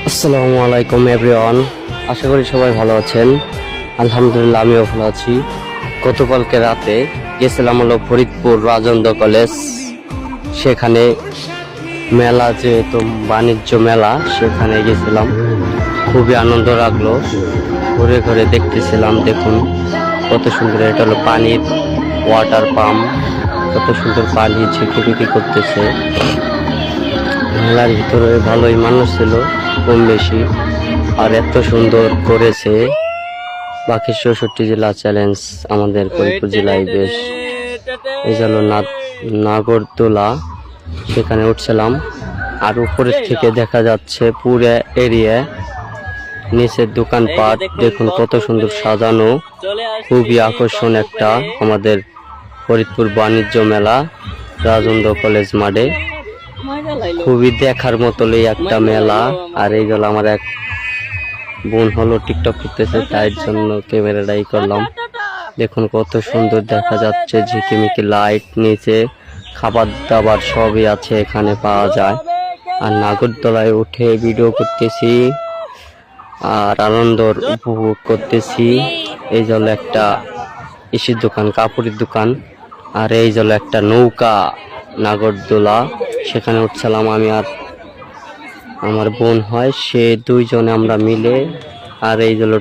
আসসালামু আলাইকুম এভরিওয়ান, আশা করি সবাই ভালো আছেন। আলহামদুলিল্লাহ আমিও ভালো আছি। গতকালকে রাতে গেছিলাম হলো ফরিদপুর রাজেন্দ্র কলেজ। সেখানে মেলা, যেহেতু বাণিজ্য মেলা, সেখানে গেছিলাম। খুবই আনন্দ লাগলো, ঘুরে ঘুরে দেখতেছিলাম। দেখুন কত সুন্দর, এটা হলো পানির ওয়াটার পাম্প। কত সুন্দর পানি ঝিকিমিকি করতেছে। মেলার ভিতরে ভালোই মানুষ ছিল, কম বেশি। আর এত সুন্দর করেছে। বাকি 64 জেলা চ্যালেঞ্জ আমাদের ফরিদপুর জেলায় বেশ। এই হল নাগরদোলা, সেখানে উঠছিলাম। আর উপরের থেকে দেখা যাচ্ছে পুরো এরিয়া, নিচের দোকানপাট দেখুন কত সুন্দর সাজানো। খুবই আকর্ষণ একটা আমাদের ফরিদপুর বাণিজ্য মেলা রাজেন্দ্র কলেজ মাঠে। খুবই দেখার মতো একটা মেলা। আর এই গেল আমার এক বোন হলো টিকটক করতেছে, তাই জন্য ক্যামেরাটাই করলাম। দেখুন কত সুন্দর দেখা যাচ্ছে, ঝিকিমিকি লাইট, নিচে খাবার দাবার সবই আছে, এখানে পাওয়া যায়। আর নাগরদোলায় উঠে ভিডিও করতেছি আর আনন্দ উপভোগ করতেছি। এই জল একটা ইসির দোকান, কাপড়ের দোকান। আর এই জল একটা নৌকা নাগরদোলা, সেখানে উঠছিলাম আমি আর আমার বোন হয়, সে দুইজনে আমরা মিলে। আর এই হলো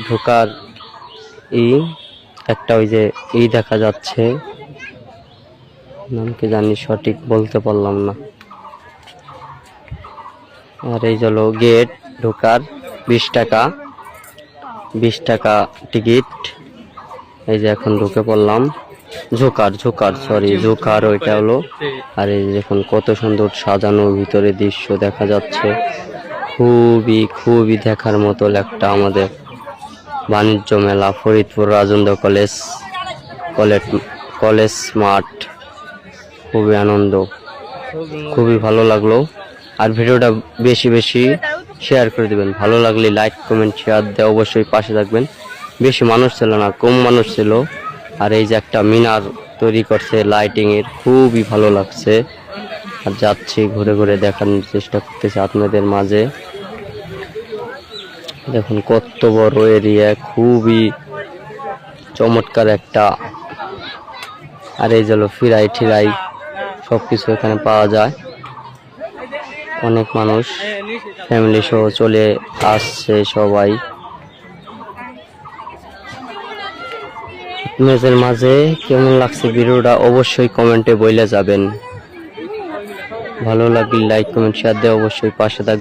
ঢোকার একটা ওই যে দেখা যাচ্ছে, নাম কি জানি সঠিক বলতে পারলাম না। আর এই হলো গেট ঢোকার, 20 টাকা টিকিট। এই যে এখন ঢুকে পড়লাম। ঝোকার ওইটা হলো। আর এই দেখুন কত সুন্দর সাজানো ভিতরে দৃশ্য দেখা যাচ্ছে। খুবই দেখার মতো একটা আমাদের বাণিজ্য মেলা ফরিদপুর রাজেন্দ্র কলেজ মাঠ। খুবই আনন্দ, খুবই ভালো লাগলো। আর ভিডিওটা বেশি শেয়ার করে দিবেন। ভালো লাগলে লাইক কমেন্ট শেয়ার দিয়ে অবশ্যই পাশে থাকবেন। বেশি মানুষ ছিল না, কম মানুষ ছিল। আর এই যে একটা মিনার তৈরি করছে লাইটিং এর, খুবই ভালো লাগছে। আর যাচ্ছি ঘুরে ঘুরে দেখানোর চেষ্টা করতেছি আপনাদের মাঝে। দেখুন কত বড় এরিয়া, খুবই চমৎকার একটা। আর এই যে ফিরাই ঠিরাই সবকিছু এখানে পাওয়া যায়। অনেক মানুষ ফ্যামিলি সহ চলে আসছে সবাই। আপনাদের মাঝে কেমন লাগছে ভিডিওটা অবশ্যই কমেন্টে বলে যাবেন। ভালো লাগলে লাইক কমেন্ট শেয়ার দিয়ে অবশ্যই পাশে থাকবেন।